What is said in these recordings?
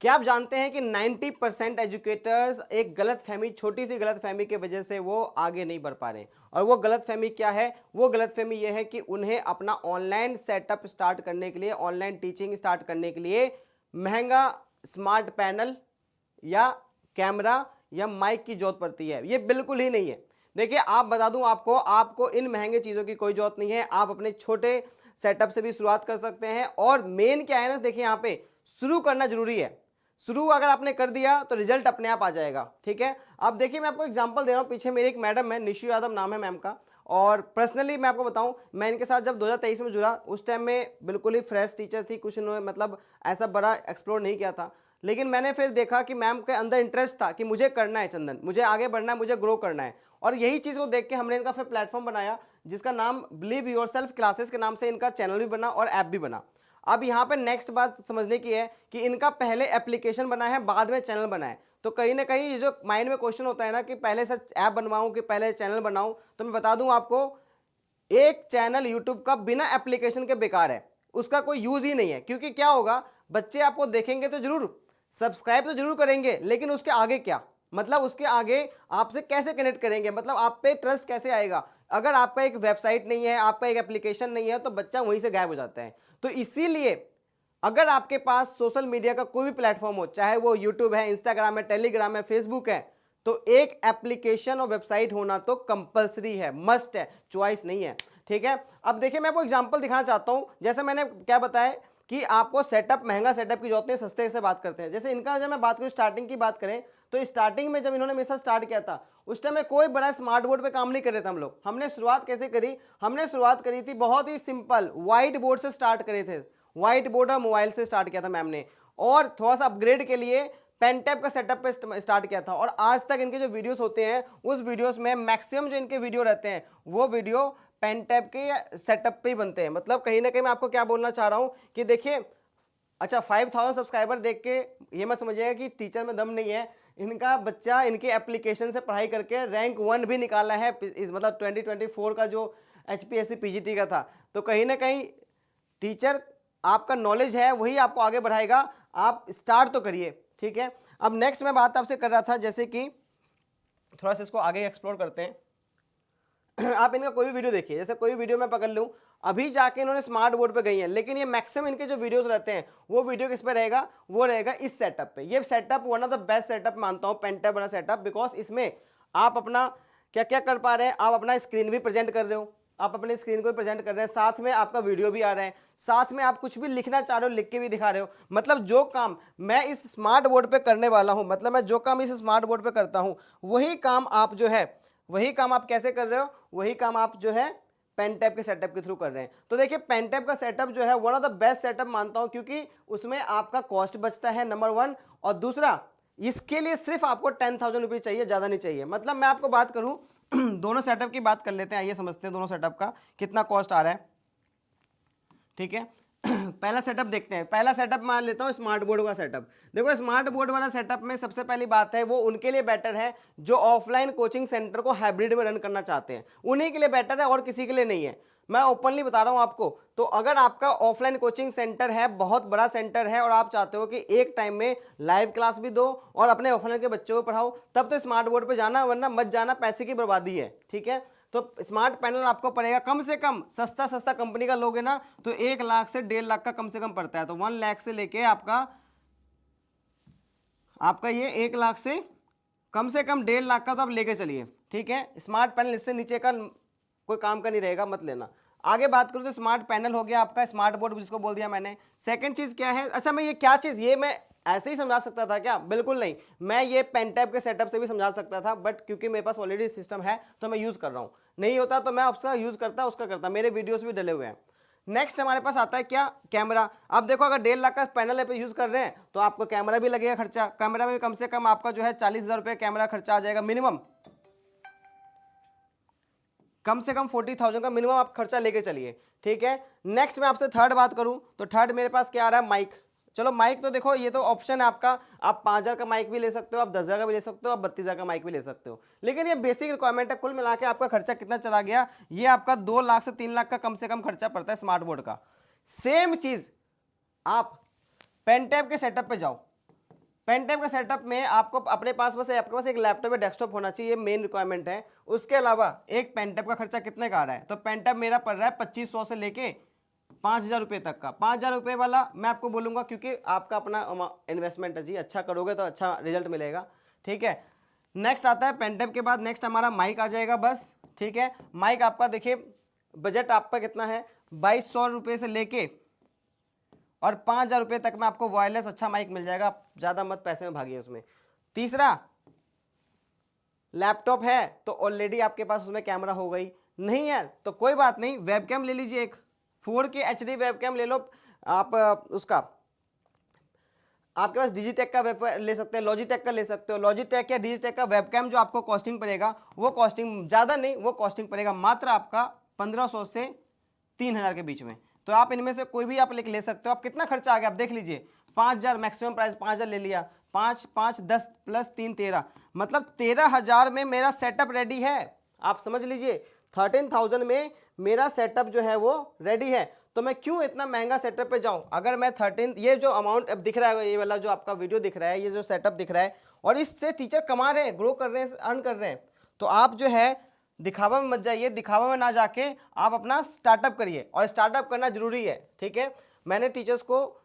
क्या आप जानते हैं कि 90% एजुकेटर्स एक गलतफहमी, छोटी सी गलतफहमी की वजह से वो आगे नहीं बढ़ पा रहे हैं। और वो गलतफहमी क्या है? वो गलतफहमी ये है कि उन्हें अपना ऑनलाइन सेटअप स्टार्ट करने के लिए, ऑनलाइन टीचिंग स्टार्ट करने के लिए महंगा स्मार्ट पैनल या कैमरा या माइक की जरूरत पड़ती है। ये बिल्कुल ही नहीं है। देखिए, आप बता दूं आपको, आपको इन महंगे चीज़ों की कोई जरूरत नहीं है। आप अपने छोटे सेटअप से भी शुरुआत कर सकते हैं। और मेन क्या है ना, देखिए यहाँ पे शुरू करना जरूरी है। शुरू अगर आपने कर दिया तो रिजल्ट अपने आप आ जाएगा। ठीक है, अब देखिए मैं आपको एग्जांपल दे रहा हूँ। पीछे मेरी एक मैडम है, निशु यादव नाम है मैम का। और पर्सनली मैं आपको बताऊं, मैं इनके साथ जब 2023 में जुड़ा, उस टाइम में बिल्कुल ही फ्रेश टीचर थी, कुछ इन्होंने मतलब ऐसा बड़ा एक्सप्लोर नहीं किया था। लेकिन मैंने फिर देखा कि मैम के अंदर इंटरेस्ट था कि मुझे करना है चंदन, मुझे आगे बढ़ना है, मुझे ग्रो करना है। और यही चीज़ को देख के हमने इनका फिर प्लेटफॉर्म बनाया, जिसका नाम बिलीव योरसेल्फ क्लासेस के नाम से इनका चैनल भी बना और ऐप भी बना। अब यहाँ पे नेक्स्ट बात समझने की है कि इनका पहले एप्लीकेशन बना है, बाद में चैनल बना है। तो कहीं ना कहीं ये जो माइंड में क्वेश्चन होता है ना कि पहले से ऐप बनवाऊं कि पहले चैनल बनाऊं, तो मैं बता दूं आपको, एक चैनल यूट्यूब का बिना एप्लीकेशन के बेकार है, उसका कोई यूज ही नहीं है। क्योंकि क्या होगा, बच्चे आपको देखेंगे तो जरूर, सब्सक्राइब तो जरूर करेंगे, लेकिन उसके आगे क्या, मतलब उसके आगे आपसे कैसे कनेक्ट करेंगे, मतलब आप पे ट्रस्ट कैसे आएगा? अगर आपका एक वेबसाइट नहीं है, आपका एक एप्लीकेशन नहीं है, तो बच्चा वहीं से गायब हो जाता है। तो इसीलिए अगर आपके पास सोशल मीडिया का कोई भी प्लेटफॉर्म हो, चाहे वो यूट्यूब है, इंस्टाग्राम है, टेलीग्राम है, फेसबुक है, तो एक एप्लीकेशन और वेबसाइट होना तो कंपलसरी है, मस्ट है, चॉइस नहीं है। ठीक है, अब देखिए मैं आपको एग्जांपल दिखाना चाहता हूं। जैसे मैंने क्या बताया कि आपको सेटअप, महंगा सेटअप की जरूरत नहीं, सस्ते से बात करते हैं। जैसे इनका जब मैं बात करूं, स्टार्टिंग की बात करें, तो स्टार्टिंग में जब इन्होंने मेरे साथ स्टार्ट किया था, उस टाइम में कोई बड़ा स्मार्ट बोर्ड पे काम नहीं कर रहे थे हम लोग। हमने शुरुआत कैसे करी? हमने शुरुआत करी थी बहुत ही सिंपल, व्हाइट बोर्ड से स्टार्ट करे थे। व्हाइट बोर्ड और मोबाइल से स्टार्ट किया था मैम ने, और थोड़ा सा अपग्रेड के लिए पेन टैप का सेटअप पे स्टार्ट किया था। और आज तक इनके जो वीडियोस होते हैं, उस वीडियोस में मैक्सिमम जो इनके वीडियो रहते हैं, वो वीडियो पेन टैप के सेटअप पे ही बनते हैं। मतलब कहीं ना कहीं मैं आपको क्या बोलना चाह रहा हूं कि देखिए, अच्छा 5000 सब्सक्राइबर देख के ये मत समझिएगा कि टीचर में दम नहीं है। इनका बच्चा इनके एप्लीकेशन से पढ़ाई करके रैंक 1 भी निकाला है, मतलब 2024 का जो HPSC PGT का था। तो कहीं ना कहीं टीचर, आपका नॉलेज है वही आपको आगे बढ़ाएगा। आप स्टार्ट तो करिए। ठीक है, अब नेक्स्ट मैं बात आपसे कर रहा था, जैसे कि थोड़ा सा इसको आगे एक्सप्लोर करते हैं। आप इनका कोई भी वीडियो देखिए, जैसे कोई वीडियो मैं पकड़ लूं, अभी जाके इन्होंने स्मार्ट बोर्ड पे गई हैं, लेकिन ये मैक्सिमम इनके जो वीडियोस रहते हैं, वो वीडियो किस पे रहेगा? वो रहेगा इस सेटअप पे। ये setup one of the best setup मानता हूं, पेन टैब वाला सेटअप, बिकॉज इसमें आप अपना क्या क्या कर पा रहे हैं, आप अपना स्क्रीन भी प्रेजेंट कर रहे हो, आप अपने स्क्रीन को प्रेजेंट कर रहे हैं, साथ में आपका वीडियो भी आ रहा है, साथ में आप कुछ भी लिखना चाह रहे हो, लिख के भी दिखा रहे हो। मतलब जो काम मैं इस स्मार्ट बोर्ड पे करने वाला हूं, मतलब मैं जो काम इस स्मार्ट बोर्ड पे करता हूं, वही काम आप जो है, वही काम आप कैसे कर रहे हो, वही काम आप जो है पेन टैप के सेटअप के थ्रू कर रहे हैं। तो देखिए, पेन टैप का सेटअप जो है one of the best setup मानता हूं, क्योंकि उसमें आपका कॉस्ट बचता है, नंबर 1। और दूसरा, इसके लिए सिर्फ आपको 10,000 रुपये चाहिए, ज्यादा नहीं चाहिए। मतलब मैं आपको बात करूं, दोनों सेटअप की बात कर लेते हैं, आइए समझते हैं दोनों सेटअप का कितना कॉस्ट आ रहा है। ठीक है, पहला सेटअप देखते हैं। पहला सेटअप मान लेता हूं स्मार्ट बोर्ड का सेटअप। देखो, स्मार्ट बोर्ड वाला सेटअप में सबसे पहली बात है, वो उनके लिए बेटर है जो ऑफलाइन कोचिंग सेंटर को हाइब्रिड में रन करना चाहते हैं, उन्हीं के लिए बेटर है, और किसी के लिए नहीं है। मैं ओपनली बता रहा हूं आपको। तो अगर आपका ऑफलाइन कोचिंग सेंटर है, बहुत बड़ा सेंटर है, और आप चाहते हो कि एक टाइम में लाइव क्लास भी दो और अपने ऑफलाइन के बच्चों को पढ़ाओ, तब तो स्मार्ट बोर्ड पे जाना, वरना मत जाना, पैसे की बर्बादी है। ठीक है, तो स्मार्ट पैनल आपको पड़ेगा कम से कम, सस्ता सस्ता कंपनी का लोगे ना, तो 1 लाख से 1.5 लाख का कम से कम पड़ता है। तो 1 लाख से लेके आपका ये 1 लाख से कम 1.5 लाख का तो आप लेके चलिए। ठीक है, स्मार्ट पैनल, इससे नीचे का कोई काम का नहीं रहेगा, मत लेना। आगे बात करूं तो स्मार्ट पैनल हो गया आपका, स्मार्ट बोर्ड जिसको बोल दिया मैंने। सेकंड चीज क्या है? अच्छा, मैं ये क्या चीज, ये मैं ऐसे ही समझा सकता था क्या? बिल्कुल नहीं, मैं ये पेन टैप के सेटअप से भी समझा सकता था, बट क्योंकि मेरे पास ऑलरेडी सिस्टम है तो मैं यूज कर रहा हूं। नहीं होता तो मैं उसका यूज करता, उसका करता, मेरे वीडियोस भी डले हुए हैं। नेक्स्ट हमारे पास आता है क्या? कैमरा। अब देखो, अगर 1.5 लाख का पैनल पे यूज कर रहे हैं, तो आपको कैमरा भी लगेगा खर्चा। कैमरा में कम से कम आपका जो है 40,000 रुपये कैमरा खर्चा आ जाएगा मिनिमम, कम से कम 40,000 का मिनिमम आप खर्चा लेके चलिए। ठीक है, नेक्स्ट मैं आपसे थर्ड बात करूं, तो थर्ड मेरे पास क्या आ रहा है? माइक। चलो माइक तो देखो, ये तो ऑप्शन है आपका, आप 5,000 का माइक भी ले सकते हो, आप 10,000 का भी ले सकते हो, आप 32,000 का माइक भी ले सकते हो, लेकिन ये बेसिक रिक्वायरमेंट है। कुल मिला के आपका खर्चा कितना चला गया? ये आपका 2 लाख से 3 लाख का कम से कम खर्चा पड़ता है स्मार्ट बोर्ड का। सेम चीज आप पेन टैप के सेटअप पे जाओ, पेन टैब का सेटअप में आपको अपने पास बस आपके पास एक लैपटॉप या डेस्कटॉप होना चाहिए, ये मेन रिक्वायरमेंट है। उसके अलावा एक पेन टैब का खर्चा कितने का आ रहा है, तो पेन टैब मेरा पड़ रहा है 2500 से लेके 5000 रुपये तक का। 5000 रुपये वाला मैं आपको बोलूँगा क्योंकि आपका अपना इन्वेस्टमेंट है जी, अच्छा करोगे तो अच्छा रिजल्ट मिलेगा, ठीक है। नेक्स्ट आता है पेन टैब के बाद नेक्स्ट हमारा माइक आ जाएगा बस, ठीक है। माइक आपका देखिए बजट आपका कितना है, 2200 रुपये से लेके और 5000 रुपये तक में आपको वायरलेस अच्छा माइक मिल जाएगा, आप ज़्यादा मत पैसे में भागिए उसमें। तीसरा, लैपटॉप है तो ऑलरेडी आपके पास उसमें कैमरा हो गई, नहीं है तो कोई बात नहीं, वेबकैम ले लीजिए, एक 4K HD वेबकैम ले लो आप। उसका आपके पास डिजिटेक का वेब ले सकते हैं, लॉजिटेक का ले सकते हो। लॉजिटेक या डिजिटेक का वेबकैम जो आपको कॉस्टिंग पड़ेगा, वो कॉस्टिंग ज़्यादा नहीं, वो कॉस्टिंग पड़ेगा मात्र आपका 1500 से 3000 के बीच में। तो आप इनमें से कोई भी आप ले सकते हो। आप कितना खर्चा आ गया आप देख लीजिए, 5000 मैक्सिमम प्राइस, 5000 ले लिया, 5 5 10 प्लस 3 13, मतलब 13000 में मेरा सेटअप रेडी है। आप समझ लीजिए 13000 में मेरा सेटअप जो है वो रेडी है। तो मैं क्यों इतना महंगा सेटअप पे जाऊं? अगर मैं 13, ये जो अमाउंट अब दिख रहा है, ये वाला जो आपका वीडियो दिख रहा है, ये जो सेटअप दिख रहा है, और इससे टीचर कमा रहे हैं, ग्रो कर रहे हैं, अर्न कर रहे हैं, तो आप जो है दिखावा में मत जाइए, दिखावा में ना जाके आप अपना स्टार्टअप करिए, और स्टार्टअप करना जरूरी है, ठीक है। मैंने टीचर्स को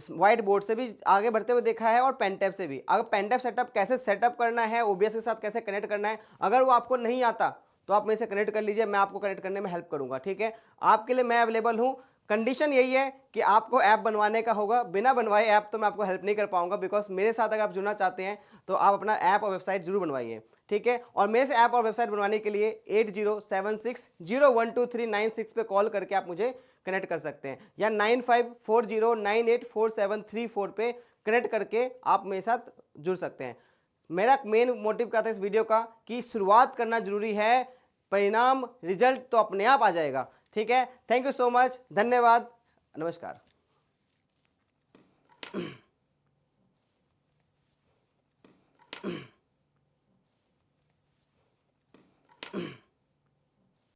व्हाइट बोर्ड से भी आगे बढ़ते हुए देखा है और पेन टैब से भी। अगर पेन टैब सेटअप कैसे सेटअप करना है, OBS के साथ कैसे कनेक्ट करना है, अगर वो आपको नहीं आता तो आप मेरे से कनेक्ट कर लीजिए, मैं आपको कनेक्ट करने में हेल्प करूंगा, ठीक है। आपके लिए मैं अवेलेबल हूँ। कंडीशन यही है कि आपको ऐप बनवाने का होगा, बिना बनवाए ऐप तो मैं आपको हेल्प नहीं कर पाऊंगा, बिकॉज मेरे साथ अगर आप जुड़ना चाहते हैं तो आप अपना ऐप और वेबसाइट जरूर बनवाइए, ठीक है। और मेरे से ऐप और वेबसाइट बनवाने के लिए 8076012396 पे कॉल करके आप मुझे कनेक्ट कर सकते हैं, या 9540984734 पे कनेक्ट करके आप मेरे साथ जुड़ सकते हैं। मेरा मेन मोटिव क्या था इस वीडियो का कि शुरुआत करना जरूरी है, परिणाम रिजल्ट तो अपने आप आ जाएगा, ठीक है। थैंक यू सो मच, धन्यवाद, नमस्कार।